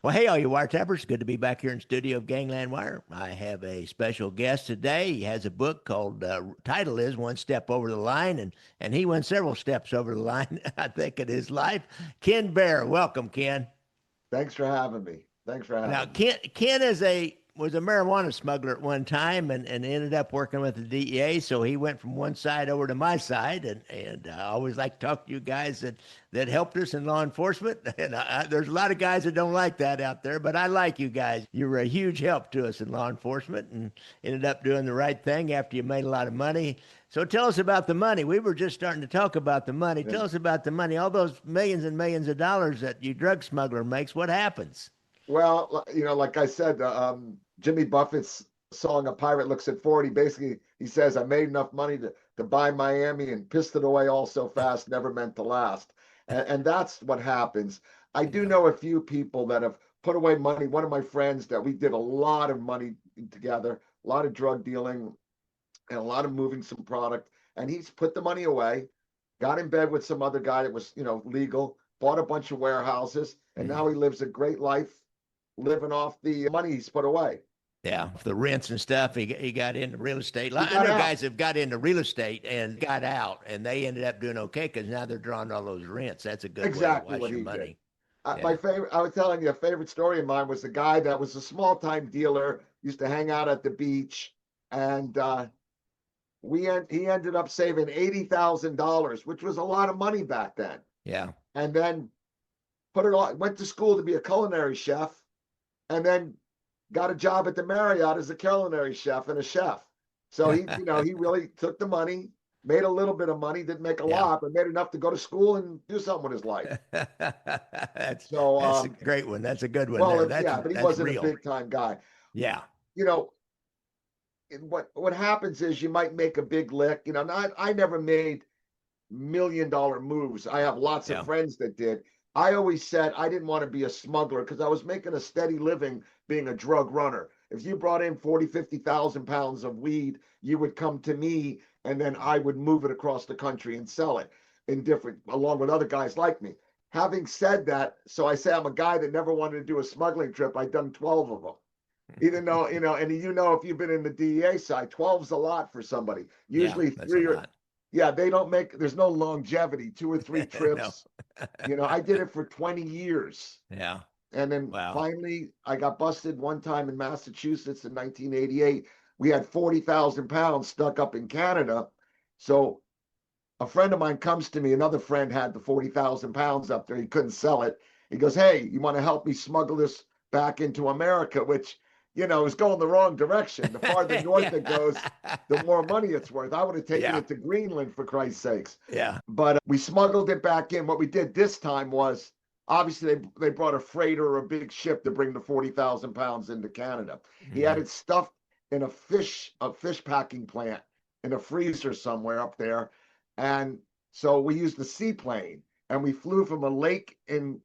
Well, hey, all you wiretappers. Good to be back here in studio of Gangland Wire. I have a special guest today. He has a book called, title is One Step Over the Line, and he went several steps over the line, I think, in his life. Ken Behr. Welcome, Ken. Thanks for having me. Thanks for Now, having me. Ken was a marijuana smuggler at one time and ended up working with the DEA. So he went from one side over to my side, and I always like to talk to you guys that helped us in law enforcement. And there's a lot of guys that don't like that out there, but I like you guys. You were a huge help to us in law enforcement, and ended up doing the right thing after you made a lot of money. So tell us about the money. We were just starting to talk about the money. Yeah. Tell us about the money. All those millions and millions of dollars that you drug smuggler makes. What happens? Well, like I said, Jimmy Buffett's song "A Pirate Looks at 40," basically he says, "I made enough money to buy Miami and pissed it away all so fast, never meant to last." And that's what happens. I do Yeah. know a few people that have put away money. One of my friends that we did a lot of money together, a lot of drug dealing, and a lot of moving some product, and he's put the money away, got in bed with some other guy that was, legal, bought a bunch of warehouses, and now he lives a great life living off the money he's put away. Yeah, the rents and stuff. He got into real estate. He I got know out. guys have got into real estate and got out, and they ended up doing okay because now they're drawing all those rents. That's a good way to Exactly wash what your he did. money. My Yeah. favorite, I was telling you, a favorite story of mine was the guy that was a small time dealer, used to hang out at the beach, and he ended up saving $80,000, which was a lot of money back then. Yeah. And then put it on, went to school to be a culinary chef, and then got a job at the Marriott as a culinary chef and a chef. So he really took the money, made a little bit of money, didn't make a Yeah. lot, but made enough to go to school and do something with his life. So, That's a great one. That's a good one there. well, That's yeah, but he that's wasn't a real. big time guy. Yeah. You know, what happens is you might make a big lick. I never made $1 million moves. I have lots of Yeah. friends that did. I always said I didn't want to be a smuggler because I was making a steady living being a drug runner. If you brought in 40, 50,000 pounds of weed, you would come to me and then I would move it across the country and sell it along with other guys like me. Having said that, so I say I'm a guy that never wanted to do a smuggling trip. I've done 12 of them. Even though, and if you've been in the DEA side, 12's a lot for somebody. Yeah. Usually That's a three or, lot. yeah, they don't make, there's no longevity, 2 or 3 No. trips. I did it for 20 years. Yeah. And then Wow. finally, I got busted one time in Massachusetts in 1988. We had 40,000 pounds stuck up in Canada. So a friend of mine comes to me, another friend had the 40,000 pounds up there. He couldn't sell it. He goes, "Hey, you want to help me smuggle this back into America?" Which, is going the wrong direction. The farther north it Yeah. goes, the more money it's worth. I would have taken Yeah. it to Greenland for Christ's sakes. Yeah. But we smuggled it back in. What we did this time was obviously they brought a freighter or a big ship to bring the 40,000 pounds into Canada. He had Mhm. it stuffed in a fish packing plant in a freezer somewhere up there. And so we used the seaplane and we flew from a lake in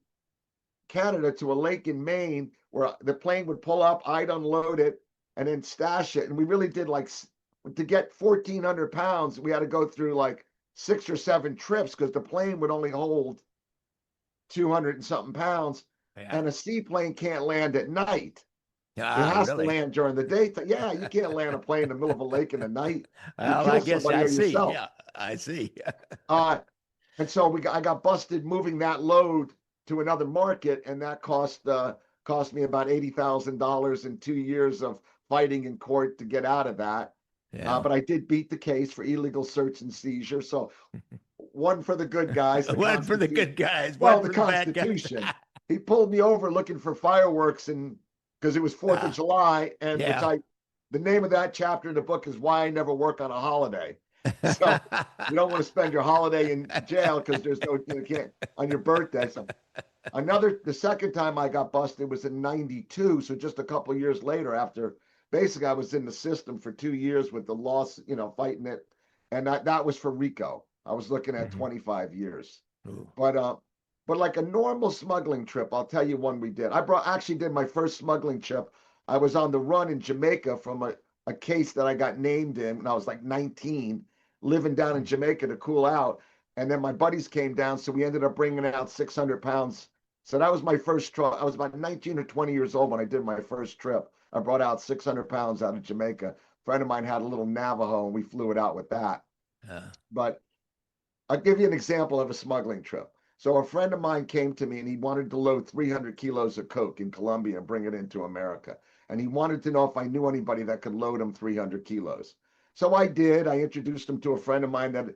Canada to a lake in Maine where the plane would pull up, I'd unload it and then stash it. And we really did to get 1,400 pounds, we had to go through like 6 or 7 trips because the plane would only hold 200 and something pounds. Yeah. And a seaplane can't land at night. It Ah, has to really? land during the day. Yeah, you can't land a plane in the middle of a lake in the night. You Well, I kill guess somebody I or see. yourself. Yeah, I see. Uh, and so I got busted moving that load to another market, and that cost me about $80,000 in 2 years of fighting in court to get out of that. Yeah. But I did beat the case for illegal search and seizure. So one for the good guys, the One for the Constitution. good guys, Well, one the for the bad guys. Constitution. He pulled me over looking for fireworks, and because it was Fourth of Ah, July, and yeah. the name of that chapter in the book is "Why I Never Work on a Holiday." So you don't want to spend your holiday in jail because there's no you can't on your birthday. So the second time I got busted was in '92, so just a couple of years later. After basically I was in the system for 2 years with the loss, fighting it, and that was for RICO. I was looking at Mhm. 25 years. Ooh. But like a normal smuggling trip, I'll tell you one we did. Actually did my first smuggling trip. I was on the run in Jamaica from a case that I got named in when I was like 19, living down in Jamaica to cool out. And then my buddies came down, so we ended up bringing out 600 pounds So that was my first trip. I was about 19 or 20 years old when I did my first trip. I brought out 600 pounds out of Jamaica. A friend of mine had a little Navajo and we flew it out with that. Uh, But I'll give you an example of a smuggling trip. So a friend of mine came to me and he wanted to load 300 kilos of coke in Colombia and bring it into America. And he wanted to know if I knew anybody that could load him 300 kilos. So I did. I introduced him to a friend of mine that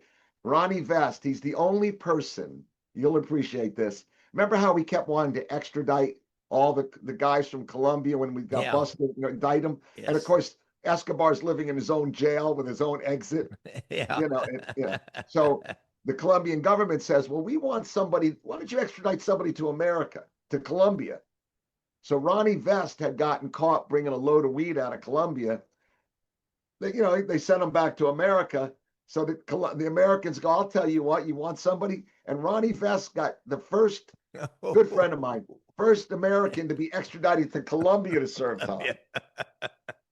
Ronnie Vest. He's the only person, you'll appreciate this. Remember how we kept wanting to extradite all the guys from Colombia when we got yeah. busted, indict them? And of Yes. course, Escobar's living in his own jail with his own exit, Yeah. you know, So the Colombian government says, well, we want somebody, why don't you extradite somebody to America, to Colombia? So Ronnie Vest had gotten caught bringing a load of weed out of Colombia. They sent him back to America. So the Americans go, I'll tell you what, you want somebody? And Ronnie Vest got the first good friend of mine, first American to be extradited to Colombia to serve time.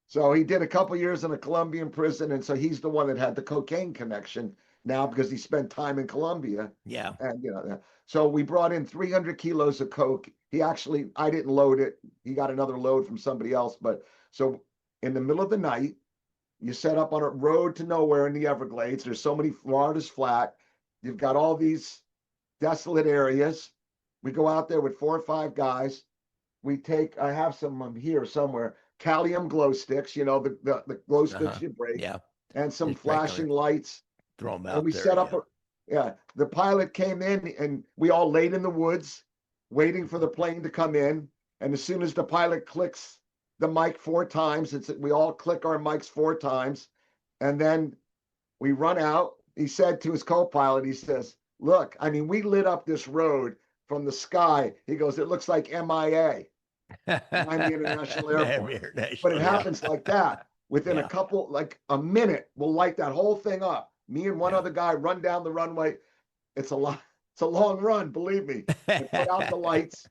So he did a couple years in a Colombian prison. And so he's the one that had the cocaine connection now because he spent time in Colombia. Yeah. And, so we brought in 300 kilos of coke. I didn't load it. He got another load from somebody else. But so in the middle of the night, you set up on a road to nowhere in the Everglades. There's so many, Florida's flat. You've got all these desolate areas. We go out there with 4 or 5 guys. I have some here somewhere, Callium glow sticks, the glow sticks you break, Yeah. and some Just break 'em flashing and lights. throw them And out we there. set up Yeah. the pilot came in and we all laid in the woods waiting for the plane to come in. And as soon as the pilot clicks the mic 4 times, we all click our mics 4 times. And then we run out. He said to his co-pilot, he says, look, I mean, we lit up this road from the sky. He goes, it looks like MIA, Miami International Airport. But it Yeah. happens like that. Within Yeah. like a minute, we'll light that whole thing up. Me and one Yeah. other guy run down the runway. It's a long run, believe me. I put out the lights.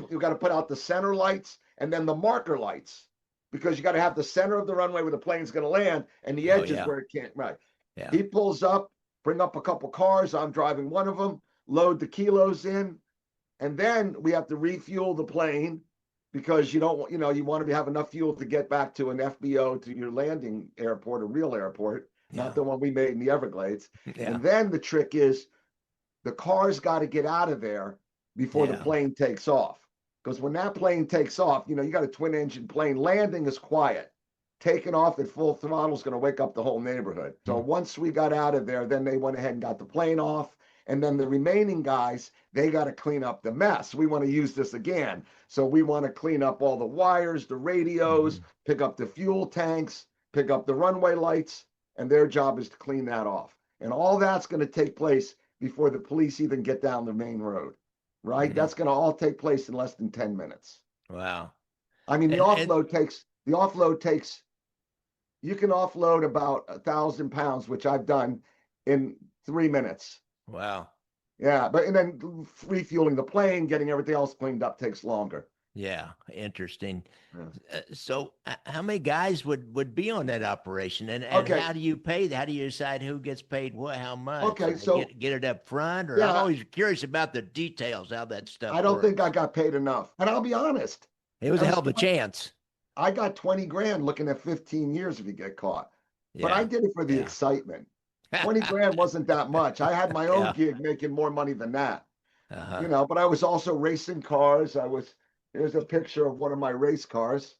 You got to put out the center lights and then the marker lights because you got to have the center of the runway where the plane's going to land and the Oh, edges yeah. where it can't. Right. Yeah. He pulls up, bring up a couple cars. I'm driving one of them, load the kilos in, and then we have to refuel the plane because you don't, you want to have enough fuel to get back to an FBO, to your landing airport, a real airport, Yeah. not the one we made in the Everglades. Yeah. And then the trick is the car's got to get out of there before the Yeah. plane takes off. Because when that plane takes off, you got a twin engine plane, landing is quiet. Taking off at full throttle is going to wake up the whole neighborhood. So once we got out of there, then they went ahead and got the plane off. And then the remaining guys, they got to clean up the mess. We want to use this again. So we want to clean up all the wires, the radios, pick up the fuel tanks, pick up the runway lights, and their job is to clean that off. And all that's going to take place before the police even get down the main road, right? That's going to all take place in less than 10 minutes. Wow. I mean, the offload takes, you can offload about 1,000 pounds, which I've done in 3 minutes. Wow. Yeah, and then refueling the plane, getting everything else cleaned up takes longer. Yeah, interesting. Yeah. So, how many guys would be on that operation, and Okay. how do you pay? How do you decide who gets paid what, how much? Okay, so get it up front, or yeah, I'm always curious about the details, how that stuff. I don't works. think I got paid enough, and I'll be honest. It was a hell of a chance. I got 20 grand looking at 15 years if you get caught, but I did it for the excitement. 20 grand wasn't that much. I had my own gig making more money than that, but I was also racing cars. Here's a picture of one of my race cars.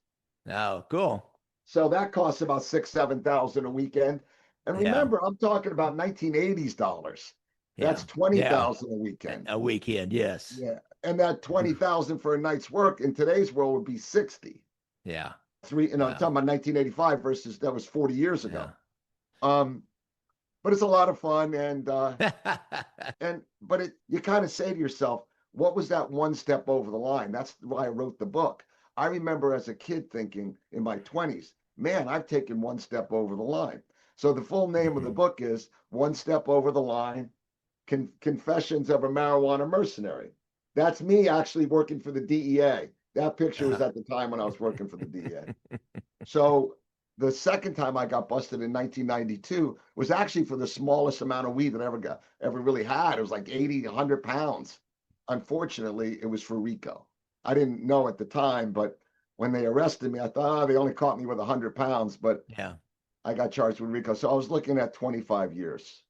Oh, cool. So that costs about $6,000-7,000 a weekend. And remember, I'm talking about 1980s dollars. That's $20,000 a weekend. A weekend, yes. Yeah. And that $20,000 for a night's work in today's world would be 60. Yeah. I'm talking about 1985 versus that was 40 years ago. But it's a lot of fun, but you kind of say to yourself, what was that one step over the line? That's why I wrote the book. I remember as a kid thinking in my 20s, man, I've taken one step over the line. So the full name of the book is One Step Over the Line, Confessions of a Marijuana Mercenary. That's me actually working for the DEA. That picture was at the time when I was working for the DEA. So the second time I got busted in 1992 was actually for the smallest amount of weed that I ever really had. It was like 80, 100 pounds. unfortunately, it was for RICO. I didn't know at the time, but when they arrested me, I thought, oh, they only caught me with 100 pounds, but Yeah. I got charged with RICO. So I was looking at 25 years.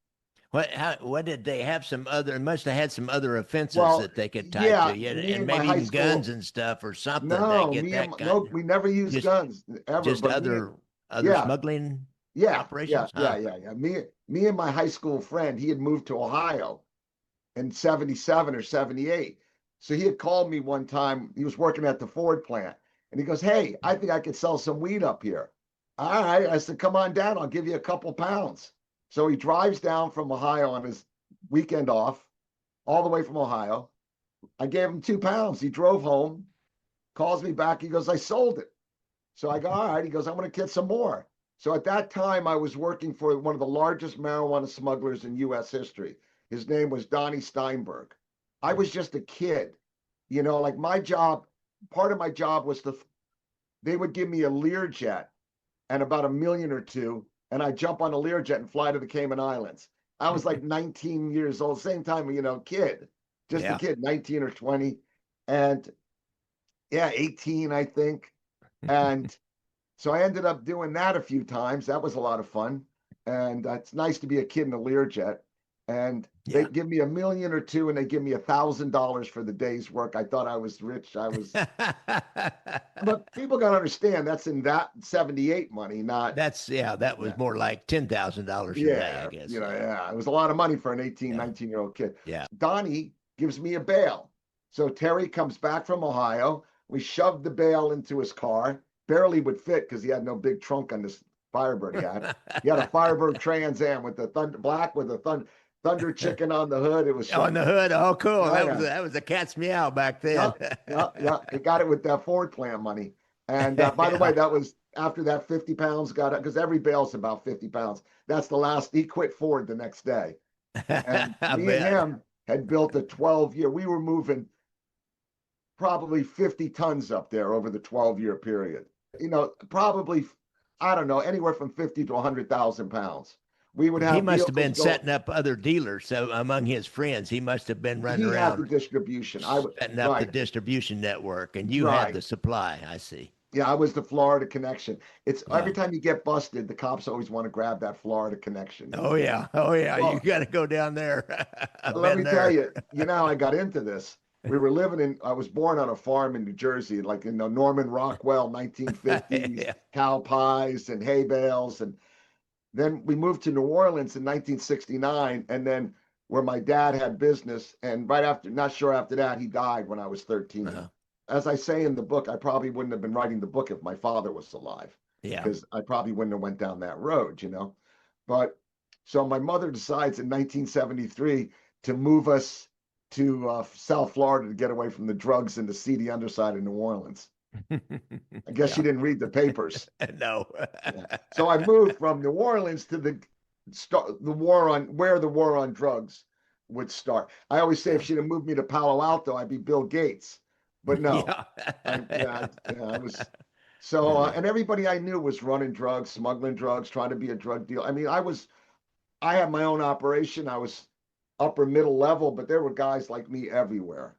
What did they have some other, must have had some other offenses Well, that they could tie yeah, to you, me and and my maybe high even guns school, and stuff or something to no, get that no, kind. we never used Just guns ever, just but other yeah, smuggling yeah, yeah, operations, yeah, huh? yeah, yeah. Me and my high school friend, he had moved to Ohio in 77 or 78. So he had called me one time. He was working at the Ford plant and he goes, hey, I think I could sell some weed up here. All right. I said, come on down. I'll give you a couple pounds. So he drives down from Ohio on his weekend off, all the way from Ohio. I gave him 2 pounds. He drove home, calls me back. He goes, I sold it. So I go, all right. He goes, I'm going to get some more. So at that time, I was working for one of the largest marijuana smugglers in U.S. history. His name was Donnie Steinberg. I was just a kid, like my job, part of my job was they would give me a Learjet and about a million or two, and I'd jump on a Learjet and fly to the Cayman Islands. I was like 19 years old, same time, kid, just a Yeah. kid, 19 or 20. And yeah, 18, I think. And so I ended up doing that a few times. That was a lot of fun. And it's nice to be a kid in a Learjet. And they Yeah. give me a million or two and they give me $1,000 for the day's work. I thought I was rich. But people got to understand that's in that 78 money, not, That's yeah, that was yeah, more like $10,000 today, I yeah, guess. Yeah. yeah. It was a lot of money for an 18, Yeah. 19-year-old kid. Yeah. Donnie gives me a bail. So Terry comes back from Ohio. We shoved the bail into his car, barely would fit because he had no big trunk on this Firebird he had. He had a Firebird Trans Am with the black with the thunder chicken on the hood. It was On the something. hood. Oh, cool. Oh yeah. That was a cat's meow back Yeah, then. yeah, yeah. He got it with that Ford plant money. And by the way, Yeah. that was after that 50 pounds got it because every bail's about 50 pounds. That's the last. He quit Ford the next day. And I me and bet. him had built a 12-year. We were moving probably 50 tons up there over the 12-year period. Probably, I don't know, anywhere from 50 to 100,000 pounds. We would He have must have vehicles been go. setting up other dealers. So among his friends, he must have been running He had the around distribution. I would, setting up the right, distribution network, and you had right. the supply. I see. Yeah, I was the Florida connection. It's every Yeah. time you get busted, the cops always want to grab that Florida connection. Oh yeah. Oh yeah. You Well, got to go down there. I've let been me tell there. you, how I got into this. I was born on a farm in New Jersey, like in the Norman Rockwell 1950s, Yeah. cow pies and hay bales. And then we moved to New Orleans in 1969, and then where my dad had business. And right after, not sure after that, he died when I was 13. Uh, As I say in the book, I probably wouldn't have been writing the book if my father was alive, yeah. because I probably wouldn't have went down that road. But so my mother decides in 1973 to move us to South Florida to get away from the drugs and the seedy underside of New Orleans. I guess she Yeah. didn't read the papers. No. Yeah. So I moved from New Orleans to the war on where the war on drugs would start. I always say if Yeah. she'd have moved me to Palo Alto, I'd be Bill Gates. But no, Yeah. I was so Yeah. and everybody I knew was running drugs, smuggling drugs, trying to be a drug dealer. I mean, I had my own operation. I was upper middle level, but there were guys like me everywhere.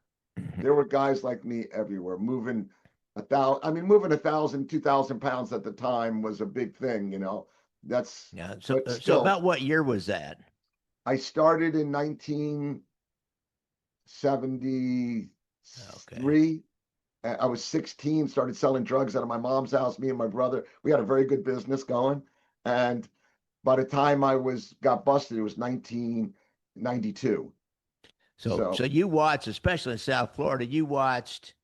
There were guys like me everywhere, moving 1,000. I mean, moving 1,000, 2,000 pounds at the time was a big thing. That's, Yeah. So, but so still, about what year was that? I started in 1973. Okay. I was 16, started selling drugs out of my mom's house. Me and my brother, we had a very good business going. And by the time I got busted, it was 1992. So So, you watched, especially in South Florida, you watched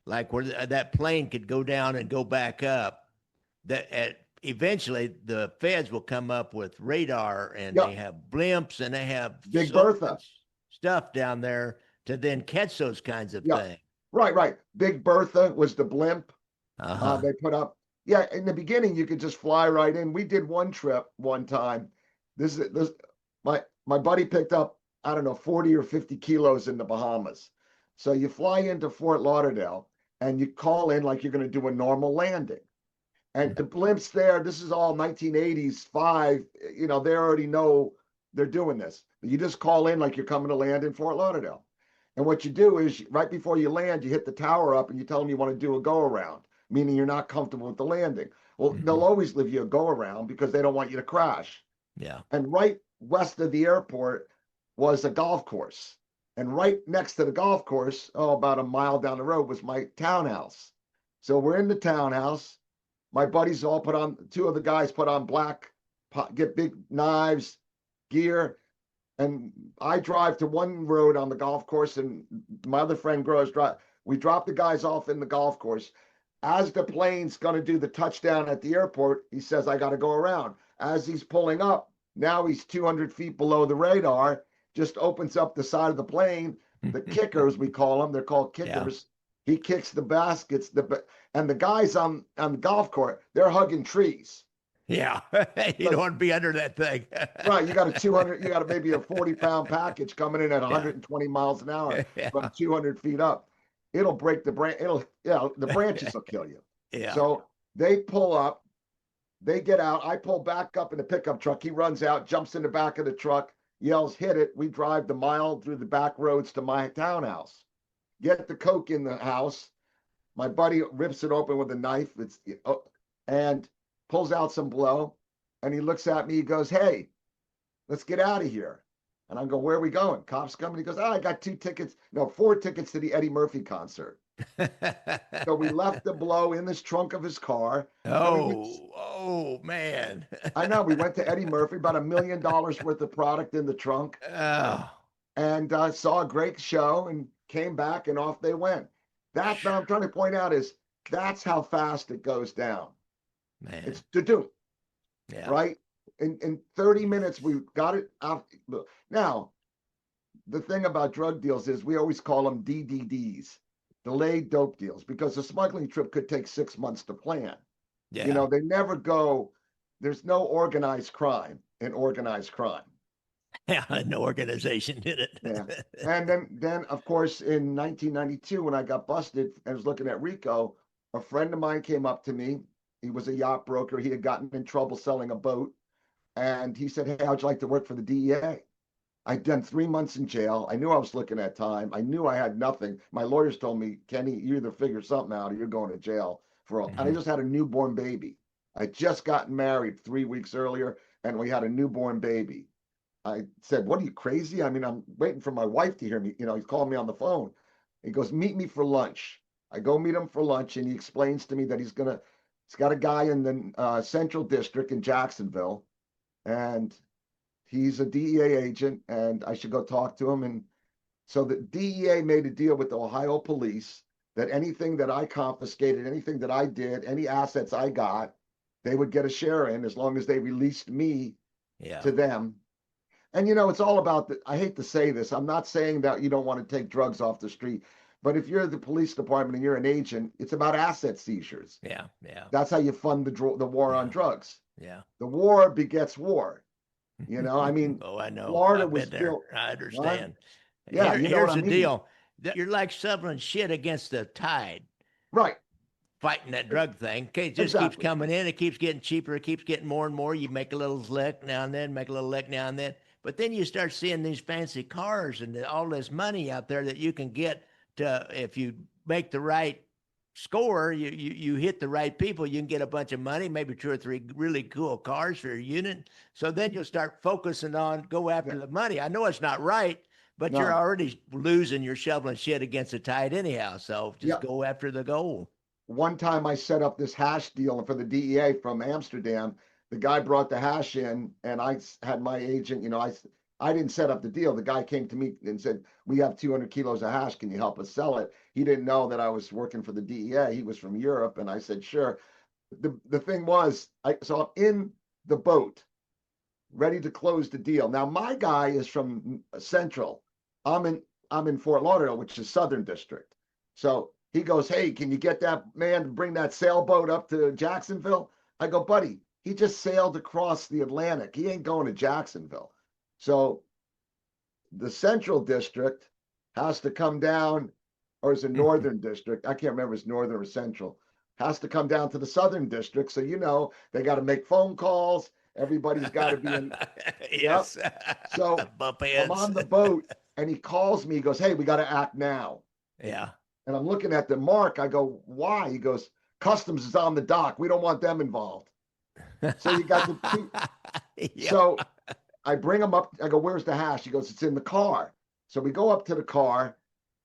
like where that plane could go down and go back up. Eventually the feds will come up with radar, and yeah, they have blimps, and they have Big so Bertha. much stuff down there to then catch those kinds of Yeah, things. right, right. Big Bertha was the blimp. Uh-huh. They put up. Yeah, in the beginning you could just fly right in. We did one trip one time. This my buddy picked up, I don't know, 40 or 50 kilos in the Bahamas. So you fly into Fort Lauderdale and you call in like you're going to do a normal landing. And the blimps there, this is all 1980s, they already know they're doing this. You just call in like you're coming to land in Fort Lauderdale. And what you do is right before you land, you hit the tower up and you tell them you want to do a go around, meaning you're not comfortable with the landing. Well, they'll always give you a go around because they don't want you to crash. Yeah. And right west of the airport was a golf course. And right next to the golf course, about a mile down the road, was my townhouse. So we're in the townhouse. My buddies all put on, two of the guys put on black, get big knives, gear. And I drive to one road on the golf course, and my other friend grows drive. We drop the guys off in the golf course. As the plane's going to do the touchdown at the airport, he says, I got to go around. As he's pulling up, now he's 200 feet below the radar, just opens up the side of the plane. The kickers, we call them, they're called kickers. Yeah. He kicks the baskets, and the guys on the golf course, they're hugging trees. Yeah, you don't want to be under that thing. Right, you got maybe a 40-pound package coming in at 120 miles an hour from 200 feet up. It'll break the branch. The branches will kill you. Yeah. So they pull up, they get out. I pull back up in the pickup truck. He runs out, jumps in the back of the truck, yells, hit it. We drive the mile through the back roads to my townhouse. Get the coke in the house. My buddy rips it open with a knife. And pulls out some blow, and he looks at me. He goes, hey, let's get out of here. And I go, where are we going? Cops coming. He goes, I got 4 tickets to the Eddie Murphy concert. So we left the blow in this trunk of his car. Oh, man. I know. We went to Eddie Murphy, about $1 million worth of product in the trunk. Oh. And saw a great show and came back, and off they went. That's what I'm trying to point out is that's how fast it goes down. Man. It's to do. Yeah. Right? In 30 minutes, we got it out. Now, the thing about drug deals is we always call them DDDs, delayed dope deals, because the smuggling trip could take 6 months to plan. Yeah. You know, they never go, there's no organized crime in organized crime. Yeah, no organization did it. Yeah. And then, of course, in 1992, when I got busted and was looking at RICO, a friend of mine came up to me. He was a yacht broker. He had gotten in trouble selling a boat. And he said, hey, how'd you like to work for the DEA? I'd done 3 months in jail. I knew I was looking at time. I knew I had nothing. My lawyers told me, Kenny, you either figure something out or you're going to jail for all. And I just had a newborn baby. I just gotten married 3 weeks earlier, and we had a newborn baby. I said, what are you, crazy? I mean, I'm waiting for my wife to hear me. You know, he's calling me on the phone. He goes, meet me for lunch. I go meet him for lunch, and he explains to me that he's got a guy in the Central District in Jacksonville, and he's a DEA agent, and I should go talk to him. And so the DEA made a deal with the Ohio police that anything that I confiscated, anything that I did, any assets I got, they would get a share in as long as they released me to them. And, you know, it's all about I hate to say this. I'm not saying that you don't want to take drugs off the street. But if you're the police department and you're an agent, it's about asset seizures. Yeah. That's how you fund the war on drugs. Yeah. The war begets war. You know, I mean, oh, I know. Florida was built. I understand. Yeah, here's the deal. You're like shoveling shit against the tide. Right. Fighting that drug thing. Okay, it just keeps coming in. It keeps getting cheaper. It keeps getting more and more. You make a little lick now and then, make a little lick now and then. But then you start seeing these fancy cars and all this money out there that you can get to, if you make the right score, you hit the right people, you can get a bunch of money, maybe 2 or 3 really cool cars for your unit. So then you'll start focusing on go after the money. I know it's not right, but you're already losing. You're shoveling shit against the tide anyhow. So just go after the goal. One time I set up this hash deal for the DEA from Amsterdam. The guy brought the hash in, and I had my agent, you know, I didn't set up the deal. The guy came to me and said, we have 200 kilos of hash. Can you help us sell it? He didn't know that I was working for the DEA. He was from Europe. And I said, sure. The thing was, so I'm in the boat, ready to close the deal. Now, my guy is from Central. I'm in Fort Lauderdale, which is Southern District. So he goes, hey, can you get that man to bring that sailboat up to Jacksonville? I go, buddy, he just sailed across the Atlantic. He ain't going to Jacksonville. So the Central District has to come down, or is it Northern District? I can't remember if it's Northern or Central. Has to come down to the Southern District. So, you know, they got to make phone calls. Everybody's got to be in. Yes. Yep. So I'm on the boat. and he calls me. He goes, "Hey, we got to act now." Yeah. And I'm looking at the mark. I go, "Why?" He goes, "Customs is on the dock. We don't want them involved." So you got the two. Yeah. So I bring him up. I go, "Where's the hash?" He goes, "It's in the car." So we go up to the car,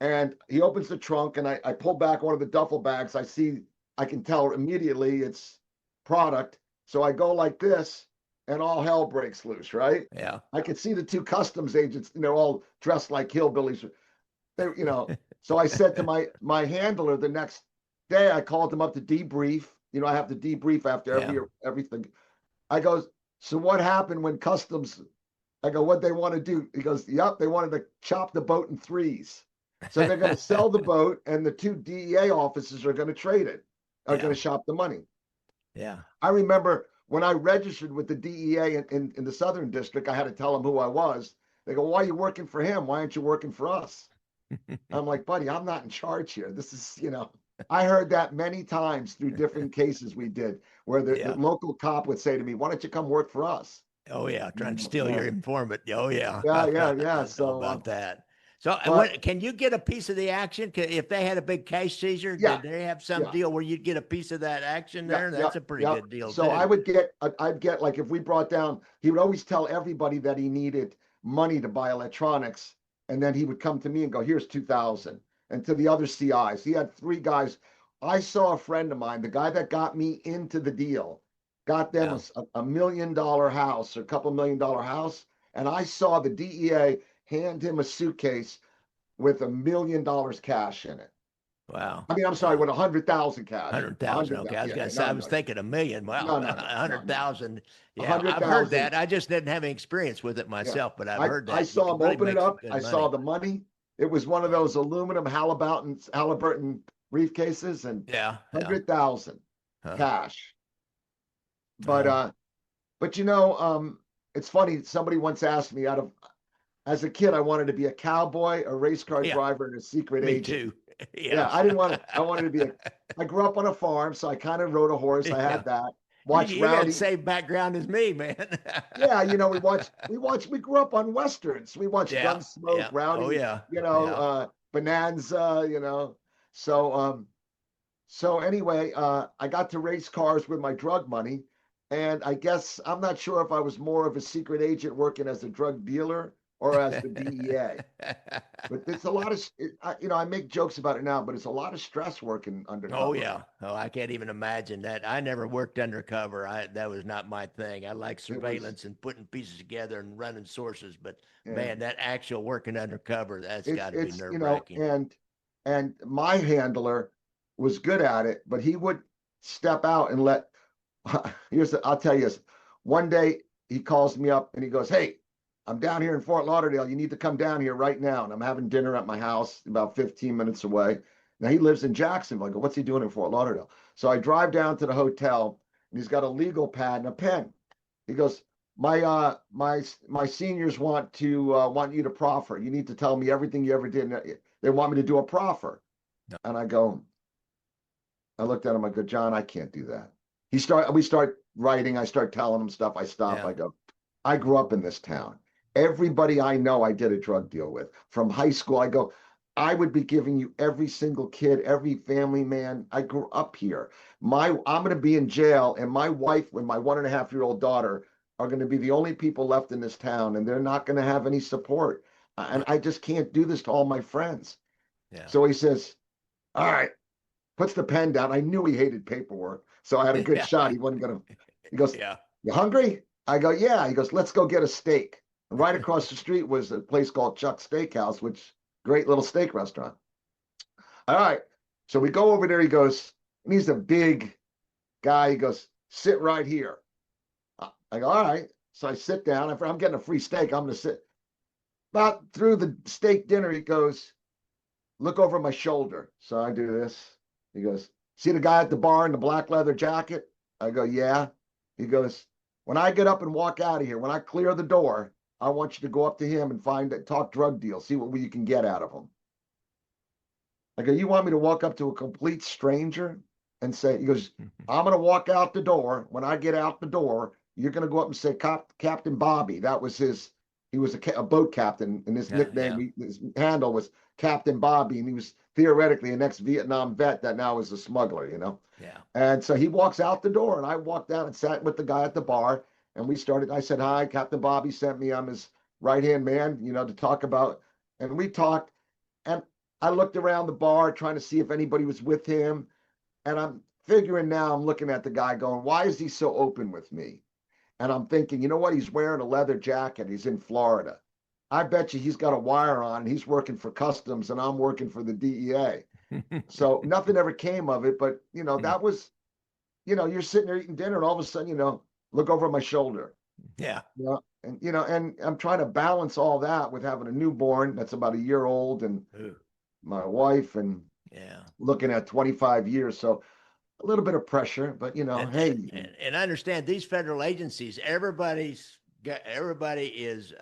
and he opens the trunk, and I pull back one of the duffel bags. I can tell immediately it's product. So I go like this, and all hell breaks loose, right? Yeah. I could see the two customs agents, all dressed like hillbillies. So I said to my handler the next day, I called him up to debrief. I have to debrief after Yeah. everything. I goes, "So what happened when customs?" I go, "What they want to do?" He goes, "Yep, they wanted to chop the boat in threes. So they're going to sell the boat, and the two DEA officers are going to trade it, are going Yeah. to shop the money." Yeah. I remember when I registered with the DEA in the Southern District, I had to tell them who I was. They go, "Why are you working for him? Why aren't you working for us?" I'm like, "Buddy, I'm not in charge here. This is. I heard that many times through different cases we did where the Yeah. local cop would say to me, "Why don't you come work for us?" Oh yeah, trying to steal Yeah, your informant. Oh yeah, yeah, yeah, yeah. I know So, about that. So, but what can you get a piece of the action? If they had a big cash seizure, yeah, did they have some yeah, deal where you'd get a piece of that action yeah, there? yeah, That's a pretty yeah. good deal So too. I'd get like if we brought down, he would always tell everybody that he needed money to buy electronics, and then he would come to me and go, "Here's 2,000," and to the other CIs. He had three guys. I saw a friend of mine, the guy that got me into the deal, got them Yeah. a $1 million house or a couple $1 million house, and I saw the DEA hand him a suitcase with $1 million cash in it. Wow. I mean, I'm sorry, Wow. with 100,000 cash. 100,000. 100, Okay. I was yeah, gonna yeah, say no, I no, was thinking a million. Wow. no, no, A no, no, hundred no. thousand. Yeah. I've heard 100,000. that. I just didn't have any experience with it Yeah. myself, but I've I heard I that you saw can him really open it make some up. good I saw money. the money. It was one of Yeah. those aluminum Halliburton briefcases and Yeah. Yeah. 100,000 Huh. cash. But Well, it's funny. Somebody once asked me as a kid, I wanted to be a cowboy, a race car yeah. driver, and a secret Me agent. too. Yeah, Yeah. I didn't want to. I wanted to be I grew up on a farm, so I kind of rode a horse. I Yeah. had that. You Watched you got the Rowdy. same background as me, man. Yeah, we grew up on westerns. We watched Yeah. Gunsmoke, Yeah. Oh Rowdy, yeah. Yeah. Bonanza. So anyway, I got to race cars with my drug money, and I guess I'm not sure if I was more of a secret agent working as a drug dealer or as the DEA. But it's a lot of, I make jokes about it now, but it's a lot of stress working Oh undercover. yeah. Oh, I can't even imagine that. I never worked undercover. That was not my thing. I like It was, surveillance and putting pieces together and running sources, but yeah, man, that actual working undercover, that's got to be it's nerve-wracking. and my handler was good at it, but he would step out and let. I'll tell you this. One day he calls me up and he goes, "Hey, I'm down here in Fort Lauderdale. You need to come down here right now." And I'm having dinner at my house about 15 minutes away. Now he lives in Jacksonville. I go, "What's he doing in Fort Lauderdale?" So I drive down to the hotel and he's got a legal pad and a pen. He goes, my seniors want you to proffer. You need to tell me everything you ever did. They want me to do a proffer." No. And I looked at him. I go, "John, I can't do that." We start writing. I start telling him stuff. I stop. Yeah. I go, "I grew up in this town. Everybody I know, I did a drug deal with from high school." I go, "I would be giving you every single kid, every family man. I grew up here. I'm going to be in jail, and my wife and my 1.5-year-old daughter are going to be the only people left in this town, and they're not going to have any support. And No. I just can't do this to all my friends." Yeah. So he says, "All right," puts the pen down. I knew he hated paperwork. So I had a good Yeah. shot. He goes, Yeah. "You hungry?" I go, "Yeah." He goes, "Let's go get a steak." And right across the street was a place called Chuck's Steakhouse, which great little steak restaurant. All right. So we go over there. He goes, and he's a big guy. He goes, "Sit right here." I go, "All right." So I sit down. If I'm getting a free steak, I'm going to sit. About through the steak dinner, he goes, "Look over my shoulder." So I do this. He goes, "See the guy at the bar in the black leather jacket?" I go, "Yeah." He goes, "When I get up and walk out of here, when I clear the door, I want you to go up to him and talk drug deal, see what you can get out of him." I go, "You want me to walk up to a complete stranger and say," he goes, "I'm going to walk out the door. When I get out the door, you're going to go up and say, Captain Bobby." That was his He was a boat captain, and his Yeah, yeah, nickname, his handle was Captain Bobby, and he was theoretically an ex-Vietnam vet that now is a smuggler, you know. yeah. And so he walks out the door, and I walked down and sat with the guy at the bar, and we started. I said, "Hi, Captain Bobby sent me. I'm his right-hand man, you know, to talk about." And we talked, and I looked around the bar trying to see if anybody was with him, and I'm figuring now. I'm looking at the guy, going, "Why is he so open with me?" And I'm thinking, you know what? He's wearing a leather jacket. He's in Florida. I bet you he's got a wire on. He's working for customs, and I'm working for the DEA. So nothing ever came of it. But you know, that was, you know, you're sitting there eating dinner, and all of a sudden, you know, look over my shoulder. Yeah. You know, and I'm trying to balance all that with having a newborn that's about a year old, and Ooh, my wife, and yeah. looking at 25 years. So a little bit of pressure, but you know, And, hey, and I understand these federal agencies, everybody is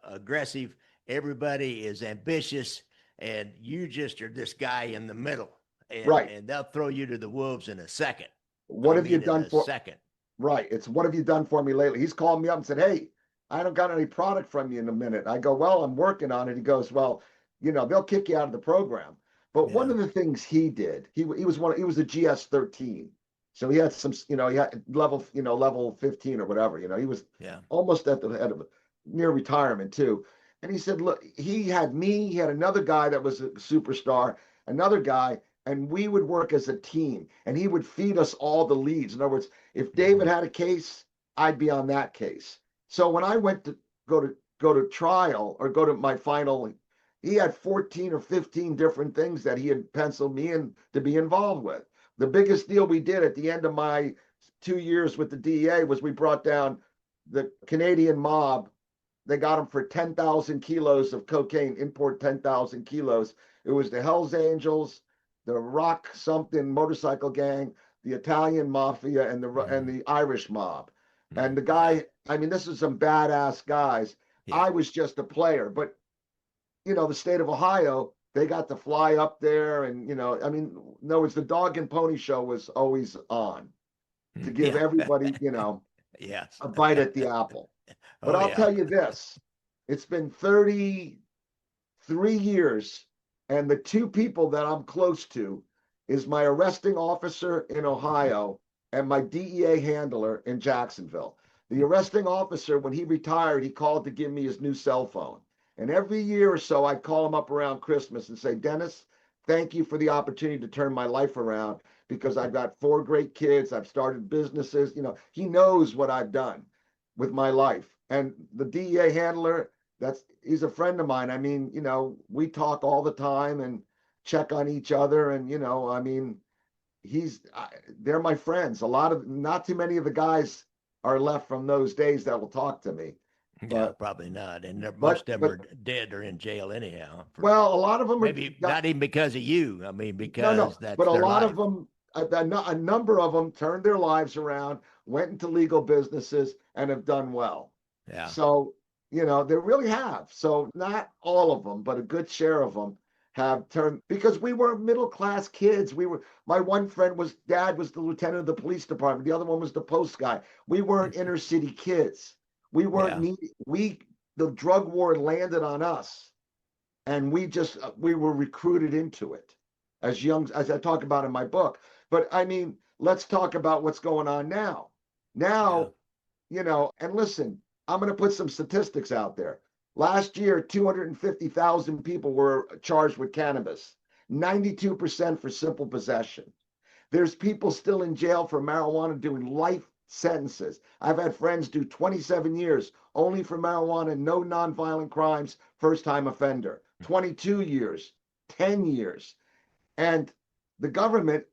aggressive, everybody is ambitious, and you just are this guy in the middle, right. and they'll throw you to the wolves in a second. What I have you mean, in done a for second. Right. It's what have you done for me lately? He's called me up and said, "Hey, I don't got any product from you in a minute." I go, "Well, I'm working on it." He goes, "Well, you know, they'll kick you out of the program." But one Yeah, of the things he did, he was a GS-13. So he had some, you know, he had level, you know, level 15 or whatever, you know, he was yeah, almost at the head of near retirement too. And he said, look, he had me, he had another guy that was a superstar, another guy, and we would work as a team, and he would feed us all the leads. In other words, if David hmm had a case, I'd be on that case. So when I went to go to trial or go to my final, he had 14 or 15 different things that he had penciled me in to be involved with. The biggest deal we did at the end of my 2 years with the DEA was we brought down the Canadian mob. They got them for 10,000 kilos of cocaine, import 10,000 kilos. It was the Hells Angels, the Rock something motorcycle gang, the Italian mafia, and hmm the Irish mob. And the yeah, guy, I mean, this is some badass guys. yeah, I was just a player, but you know, the state of Ohio, they got to fly up there, and you know, I mean, in other words, the dog and pony show was always on to give yeah, everybody, you know, yes. a bite at the apple. But Oh I'll yeah, tell you this, it's been 33 years, and the two people that I'm close to is my arresting officer in Ohio and my DEA handler in Jacksonville. The arresting officer, when he retired, he called to give me his new cell phone. And every year or so, I'd call him up around Christmas and say, Dennis, thank you for the opportunity to turn my life around, because I've got 4 great kids. I've started businesses. You know, he knows what I've done with my life. And the DEA handler, he's a friend of mine. I mean, you know, we talk all the time and check on each other. And, you know, I mean, they're my friends. Not too many of the guys are left from those days that will talk to me. yeah, But, probably not. And most but, of them but, are dead or in jail anyhow. For well, a lot of them are maybe got, not even because of you. I mean, no, because but that's a their lot of life. them, a number of them turned their lives around, went into legal businesses, and have done well. Yeah, So, you know, they really have. So, not all of them, but a good share of them have turned, because we were middle class kids. My one friend dad was the lieutenant of the police department. The other one was the post guy. We weren't inner city kids. We weren't yeah, needy. The drug war landed on us, and we were recruited into it as young, as I talk about in my book. But I mean, let's talk about what's going on now. yeah, Now, you know, and listen, I'm going to put some statistics out there. Last year, 250,000 people were charged with cannabis, 92% for simple possession. There's people still in jail for marijuana doing life sentences. I've had friends do 27 years only for marijuana, no nonviolent crimes, first time offender, 22 years, 10 years. And the government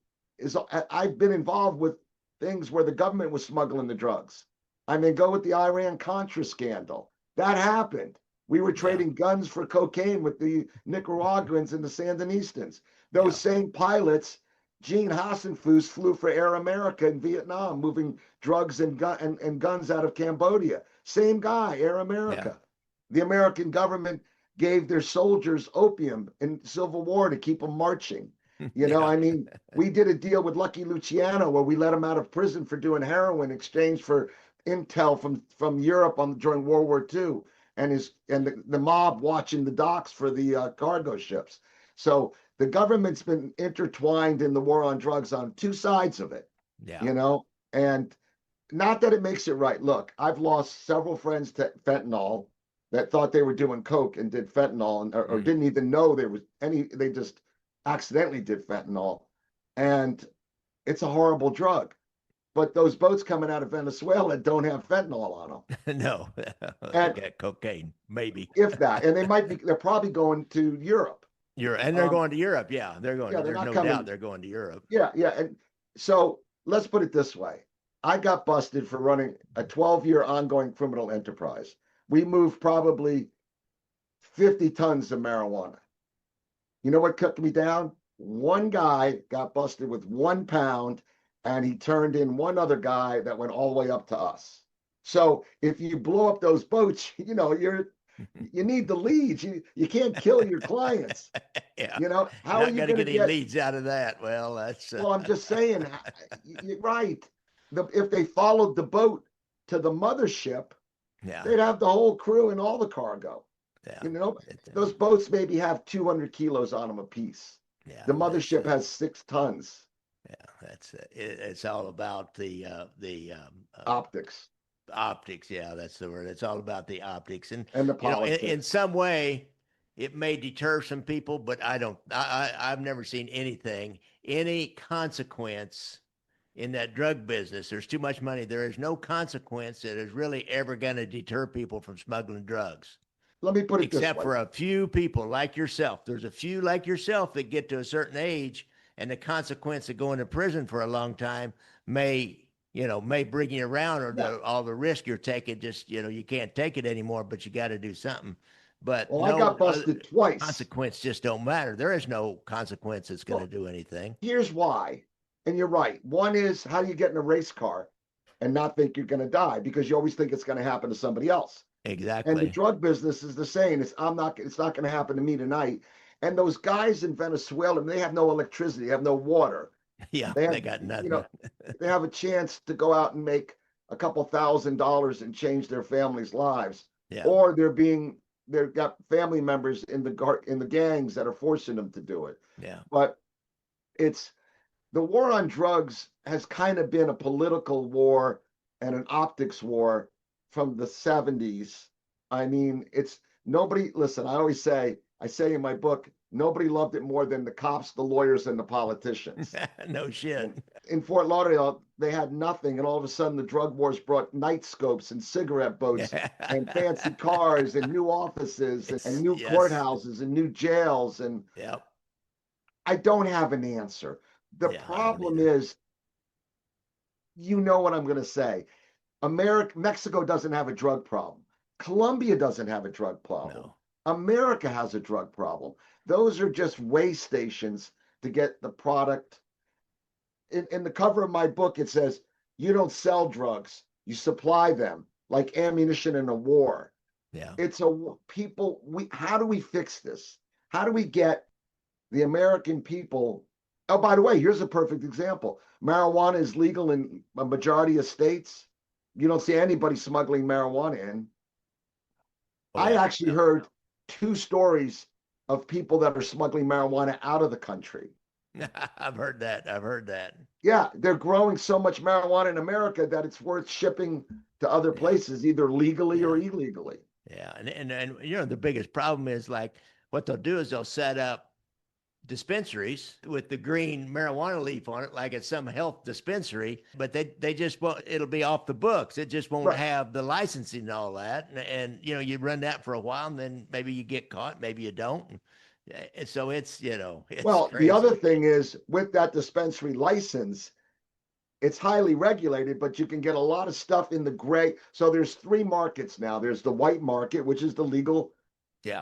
I've been involved with things where the government was smuggling the drugs. I mean, go with the Iran Contra scandal. That happened. We were yeah, trading guns for cocaine with the Nicaraguans and the Sandinistans. Those yeah, same pilots, Gene Hassenfuss, flew for Air America in Vietnam, moving drugs and guns out of Cambodia. Same guy, Air yeah, America. The American government gave their soldiers opium in the Civil War to keep them marching. You know, yeah, I mean, we did a deal with Lucky Luciano where we let him out of prison for doing heroin in exchange for intel from Europe during World War II. and the mob watching the docks for the cargo ships. So the government's been intertwined in the war on drugs on two sides of it, Yeah. you know, and not that it makes it right. Look, I've lost several friends to fentanyl that thought they were doing coke and did fentanyl, or didn't even know there was any. They just accidentally did fentanyl, and it's a horrible drug. But those boats coming out of Venezuela don't have fentanyl on them. No, they And got cocaine, maybe. if that, and they're probably going to Europe. They're going to Europe. Yeah, Yeah, they're there's not no coming. doubt they're going to Europe. Yeah, yeah. And so let's put it this way. I got busted for running a 12-year ongoing criminal enterprise. We moved probably 50 tons of marijuana. You know what cut me down? One guy got busted with 1 pound, and he turned in one other guy that went all the way up to us. So if you blow up those boats, you need the leads. You can't kill your clients. Yeah. How Not are you going to going to get any get leads out of that. Well, that's Well, I'm just saying, you're right. If they followed the boat to the mothership, yeah, they'd have the whole crew and all the cargo. yeah. Those boats maybe have 200 kilos on them apiece. Yeah, The mothership has 6 tons. Yeah, it's all about the Optics optics. Yeah, that's the word. It's all about the optics, and and the in politics. some way, it may deter some people, but I've never seen any consequence in that drug business. There's too much money. There is no consequence that is really ever going to deter people from smuggling drugs. Let me put it this Except way. for a few people like yourself. There's a few like yourself that get to a certain age, and the consequence of going to prison for a long time may bring you around, or all the risk you're taking, just, you can't take it anymore, but you got to do something. But Well, I got busted twice. Consequence just don't matter. There is no consequence that's going to do anything. Here's why. And you're right. One is, how do you get in a race car and not think you're going to die? Because you always think it's going to happen to somebody else. Exactly. And the drug business is the same. It's not going to happen to me tonight. And those guys in Venezuela, they have no electricity, they have no water. Yeah, they got nothing. They have a chance to go out and make a couple $1,000s and change their families' lives. Yeah. Or they've got family members in the gangs that are forcing them to do it. Yeah. But the war on drugs has kind of been a political war and an optics war from the 70s. I mean, listen, I say in my book, nobody loved it more than the cops, the lawyers, and the politicians. No shit. In Fort Lauderdale, they had nothing, and all of a sudden the drug wars brought night scopes and cigarette boats and fancy cars and new offices and new courthouses and new jails. And I don't have an answer. The problem is, you know what I'm going to say. Mexico doesn't have a drug problem. Colombia doesn't have a drug problem. No. America has a drug problem. Those are just way stations to get the product. In the cover of my book, it says, you don't sell drugs, you supply them like ammunition in a war. Yeah. How do we fix this? How do we get the American people? Oh, by the way, here's a perfect example. Marijuana is legal in a majority of states. You don't see anybody smuggling marijuana in. I actually heard 2 stories of people that are smuggling marijuana out of the country. I've heard that. Yeah, they're growing so much marijuana in America that it's worth shipping to other places, either legally or illegally. Yeah, and the biggest problem is, like, what they'll do is they'll set up dispensaries with the green marijuana leaf on it, like it's some health dispensary, but they just won't. It'll be off the books. It just won't have the licensing and all that. And you run that for a while, and then maybe you get caught, maybe you don't. And so it's well, crazy. The other thing is, with that dispensary license, it's highly regulated, but you can get a lot of stuff in the gray. So there's 3 markets now. There's the white market, which is the legal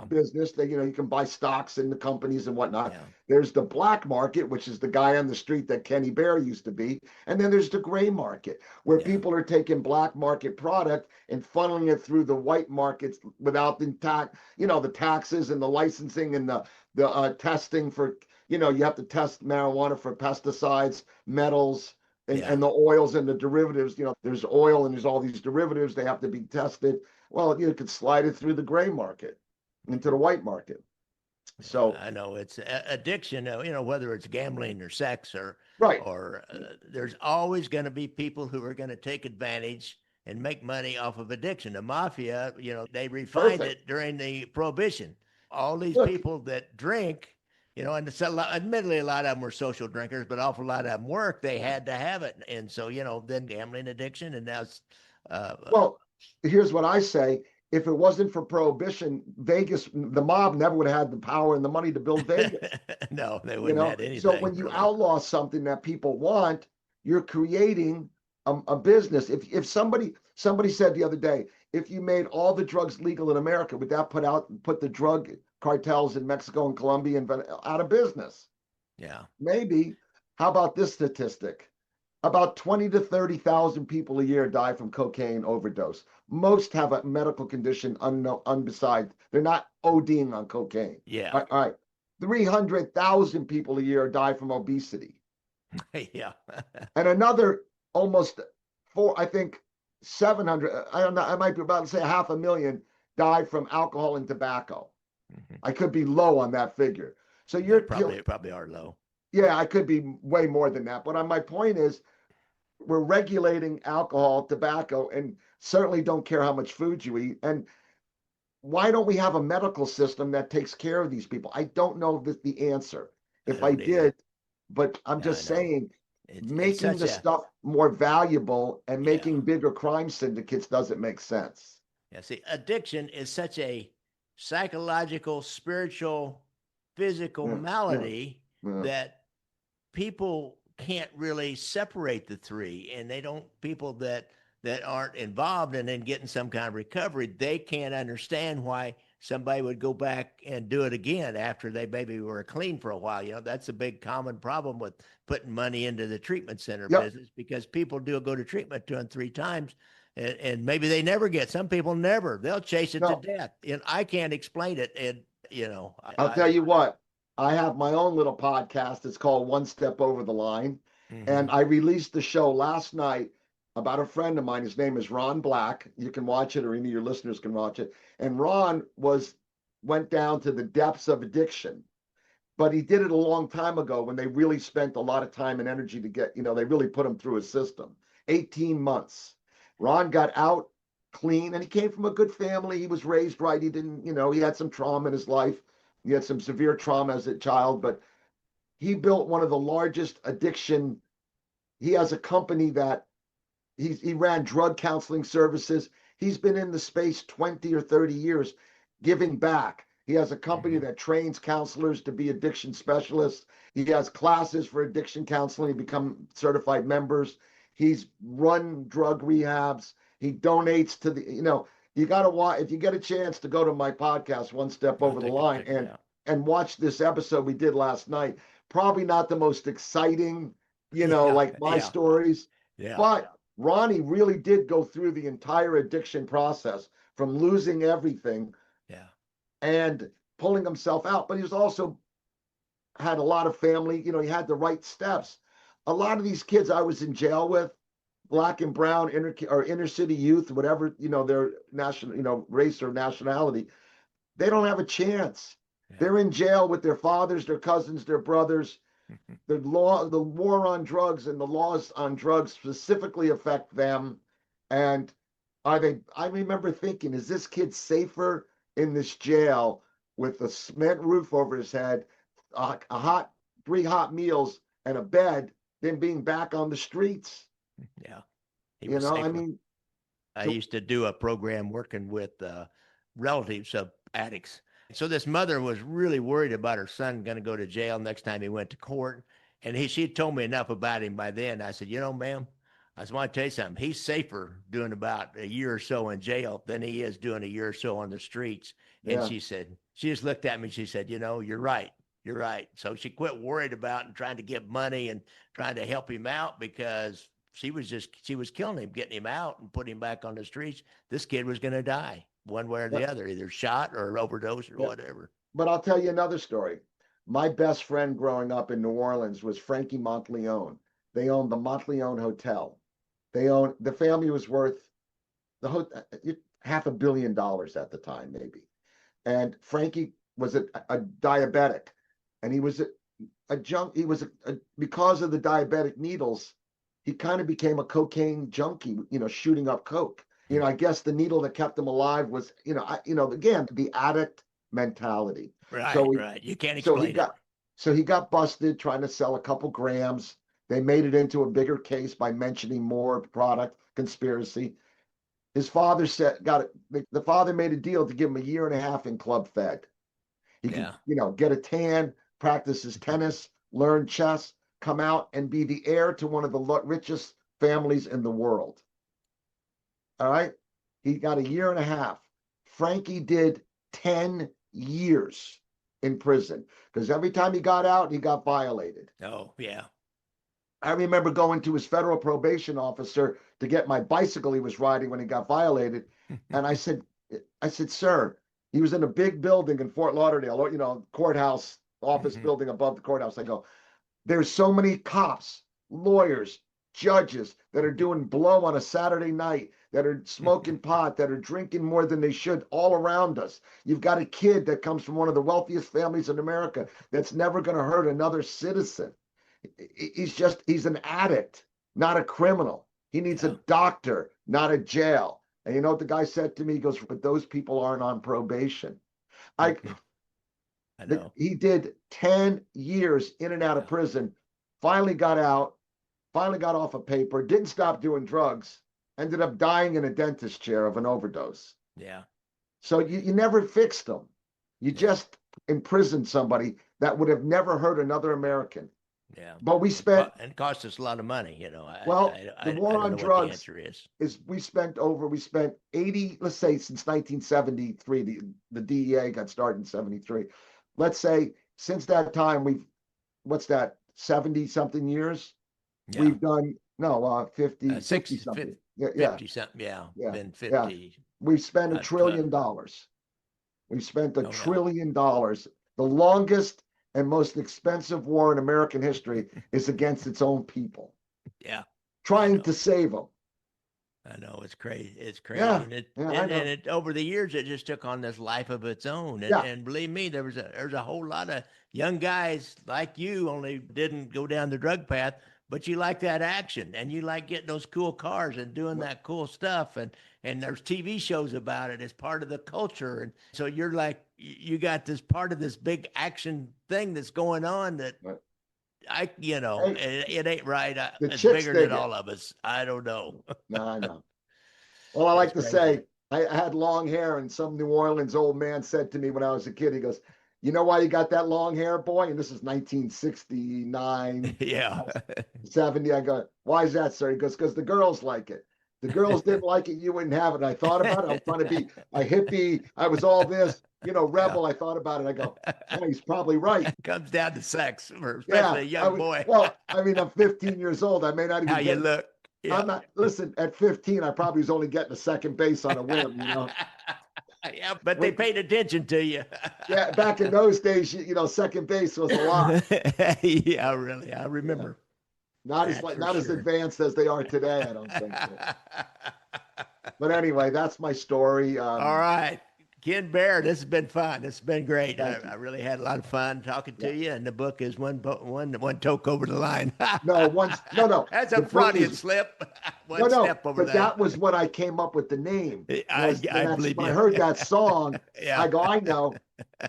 business. You can buy stocks in the companies and whatnot. Yeah. There's the black market, which is the guy on the street that Ken Behr used to be. And then there's the gray market, where people are taking black market product and funneling it through the white markets without the taxes and the licensing and the testing for, you have to test marijuana for pesticides, metals, and the oils and the derivatives. There's oil and there's all these derivatives. They have to be tested. Well, you could slide it through the gray market into the white market. So I know it's addiction, whether it's gambling or sex right, or there's always going to be people who are going to take advantage and make money off of addiction. The mafia, they refined perfect. it during the prohibition. All these Look, people that drink, and it's admittedly a lot of them were social drinkers, but awful lot of them work. They had to have it, and so then gambling addiction, and now it's well, here's what I say. If it wasn't for prohibition, Vegas, the mob never would have had the power and the money to build Vegas. no, they wouldn't have anything. So when you really. outlaw something that people want, you're creating a business. If somebody said the other day, if you made all the drugs legal in America, would that put the drug cartels in Mexico and Colombia out of business? Yeah, maybe. How about this statistic? About 20 to 30,000 people a year die from cocaine overdose. Most have a medical condition unbeside. They're not ODing on cocaine. yeah, All right. 300,000 people a year die from obesity. yeah. And another almost I think 700, I don't know, I might be about to say 500,000 die from alcohol and tobacco. Mm-hmm. I could be low on that figure. So you're probably are low. Yeah, I could be way more than that. But my point is, we're regulating alcohol, tobacco, and certainly don't care how much food you eat. And why don't we have a medical system that takes care of these people? I don't know the answer. If I did, but I'm just saying, making the stuff more valuable and making bigger crime syndicates doesn't make sense. Yeah, see, addiction is such a psychological, spiritual, physical malady that people can't really separate the three, and people that aren't involved and then getting some kind of recovery, they can't understand why somebody would go back and do it again after they maybe were clean for a while. That's a big common problem with putting money into the treatment center business, because people do go to treatment 2 and 3 times and maybe they never get. Some people never. They'll chase it to death, and I can't explain it. And I'll tell you what. I have my own little podcast. It's called One Step Over the Line. Mm-hmm. And I released the show last night about a friend of mine. His name is Ron Black. You can watch it, or any of your listeners can watch it. And Ron went down to the depths of addiction, but he did it a long time ago when they really spent a lot of time and energy to get, they really put him through a system. 18 months. Ron got out clean, and he came from a good family. He was raised right. He didn't, he had some trauma in his life. He had some severe trauma as a child, but he built one of the largest addiction. He has a company that he ran drug counseling services. He's been in the space 20 or 30 years giving back. He has a company that trains counselors to be addiction specialists. He has classes for addiction counseling, become certified members. He's run drug rehabs. He donates to you got to watch. If you get a chance to go to my podcast, One Step Over the Line, and watch this episode we did last night. Probably not the most exciting, like my stories, but Ronnie really did go through the entire addiction process from losing everything, and pulling himself out. But he was also had a lot of family. He had the right steps. A lot of these kids I was in jail with, Black and brown inner city youth, whatever, their national, race or nationality, they don't have a chance. They're in jail with their fathers, their cousins, their brothers. The war on drugs and the laws on drugs specifically affect them. And I remember thinking, is this kid safer in this jail with a cement roof over his head, three hot meals and a bed, than being back on the streets? Yeah. He was safer. I mean, I used to do a program working with relatives of addicts. So this mother was really worried about her son going to go to jail next time he went to court. And she told me enough about him by then. I said, ma'am, I just want to tell you something. He's safer doing about a year or so in jail than he is doing a year or so on the streets. And she just looked at me. She said, you're right. You're right. So she quit worried about and trying to give money and trying to help him out, because she was killing him, getting him out and putting him back on the streets. This kid was going to die one way or the other, either shot or overdose or whatever. But I'll tell you another story. My best friend growing up in New Orleans was Frankie Monteleone. They owned the Montleone Hotel. The family was worth $500 million at the time, maybe. And Frankie was a diabetic, and he was a junk. He was because of the diabetic needles, he kind of became a cocaine junkie. Shooting up coke. I guess the needle that kept him alive was, again, the addict mentality. Right, right. You can't So he explain it. he got busted trying to sell a couple grams. They made it into a bigger case by mentioning more product conspiracy. His father the father made a deal to give him a year and a half in Club Fed. He could, get a tan, practice his tennis, learn chess, come out and be the heir to one of the richest families in the world. All right. He got a year and a half. Frankie did 10 years in prison because every time he got out, he got violated. Oh, yeah. I remember going to his federal probation officer to get my bicycle he was riding when he got violated. And I said, sir, he was in a big building in Fort Lauderdale, courthouse office building above the courthouse. I go, there's so many cops, lawyers, judges that are doing blow on a Saturday night, that are smoking pot, that are drinking more than they should all around us. You've got a kid that comes from one of the wealthiest families in America that's never going to hurt another citizen. He's an addict, not a criminal. He needs a doctor, not a jail. And you know what the guy said to me? He goes, but those people aren't on probation. I know. He did 10 years in and out of prison, finally got out, finally got off of paper, didn't stop doing drugs, ended up dying in a dentist chair of an overdose. Yeah. So you never fixed them. You just imprisoned somebody that would have never hurt another American. Yeah. But we spent, and it cost us a lot of money, the war on drugs is we spent 80, let's say since 1973, the DEA got started in 73. Let's say since that time, what's that, 70 something years? Yeah. We've done, 50, 60 something. 50 something, been 50. Yeah. We've spent $1 trillion. We've spent $1 trillion. The longest and most expensive war in American history is against its own people. Yeah. Trying to save them. I know, it's crazy. It's crazy. Yeah, and it over the years, it just took on this life of its own. And believe me, there's a whole lot of young guys like you, only didn't go down the drug path, but you like that action and you like getting those cool cars and doing that cool stuff. And there's TV shows about it as part of the culture. And so you're like, you got this part of this big action thing that's going on that it ain't right. It's bigger than all of us. I don't know. No, I know. Well, I like to say, I had long hair, and some New Orleans old man said to me when I was a kid, he goes, you know why you got that long hair, boy? And this is 1969. Yeah. 70. I go, why is that, sir? He goes, because the girls like it. The girls didn't like it, you wouldn't have it. And I thought about it. I was trying to be a hippie. I was all this, rebel. Yeah. I thought about it. I go, he's probably right. It comes down to sex, especially a young boy. Well, I'm 15 years old. I may not even how you look. Yeah. I'm not. Listen, at 15, I probably was only getting a second base on a whim. Yeah, but they paid attention to you. Yeah, back in those days, second base was a lot. Yeah, really, I remember. Not as advanced as they are today, I don't think so. But anyway, that's my story. All right. Ken Behr, this has been fun. This has been great. I really had a lot of fun talking to you. And the book is one toke over the line. No. That's a Freudian slip. One step over but that was when I came up with the name. I believe when I heard that song, I go, I know.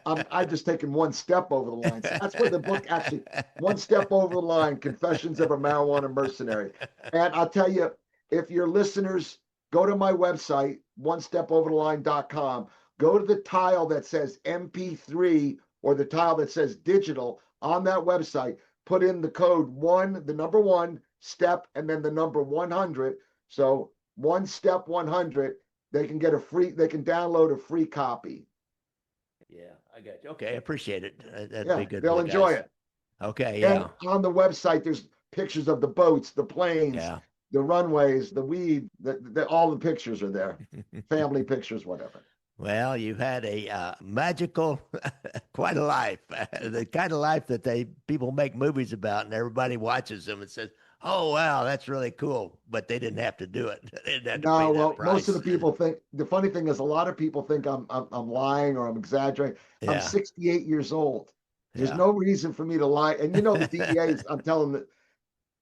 I'm just taking one step over the line. So that's where the book actually, One Step Over the Line, Confessions of a Marijuana Mercenary. And I'll tell you, if your listeners go to my website, onestepovertheline.com, go to the tile that says MP3 or the tile that says digital on that website, put in the code the number one step, and then the number 100. So one step 100, they can download a free copy. Yeah, I got you. Okay, I appreciate it. That'd be good. They'll enjoy it. Okay, yeah. And on the website, there's pictures of the boats, the planes, the runways, the weed, all the pictures are there. Family pictures, whatever. Well, you've had a magical, quite a life, the kind of life that people make movies about, and everybody watches them and says, Oh, wow, that's really cool. But they didn't have to do it. They didn't have to pay No, that well, most of price. the people think the funny thing is a lot of people think I'm lying or I'm exaggerating. I'm Yeah, 68 years old. There's yeah. no reason for me to lie. And you know the DEAs,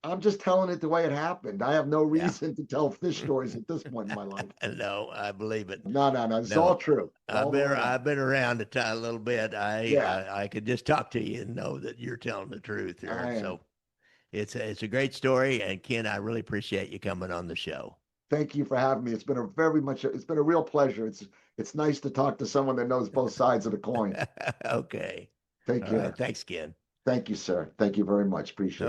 I'm just telling it the way it happened. I have no Yeah. reason to tell fish stories at this point in my life. No, I believe it. No, no, no. It's all No, true. It's all the way out. I've been around a little bit. Yeah, I could just talk to you and know that you're telling the truth here. I am. So it's a great story. And Ken, I really appreciate you coming on the show. Thank you for having me. It's been a real pleasure. It's nice to talk to someone that knows both sides of the coin. Okay. Take All right. care. Thanks, Ken. Thank you, sir. Thank you very much. Appreciate it.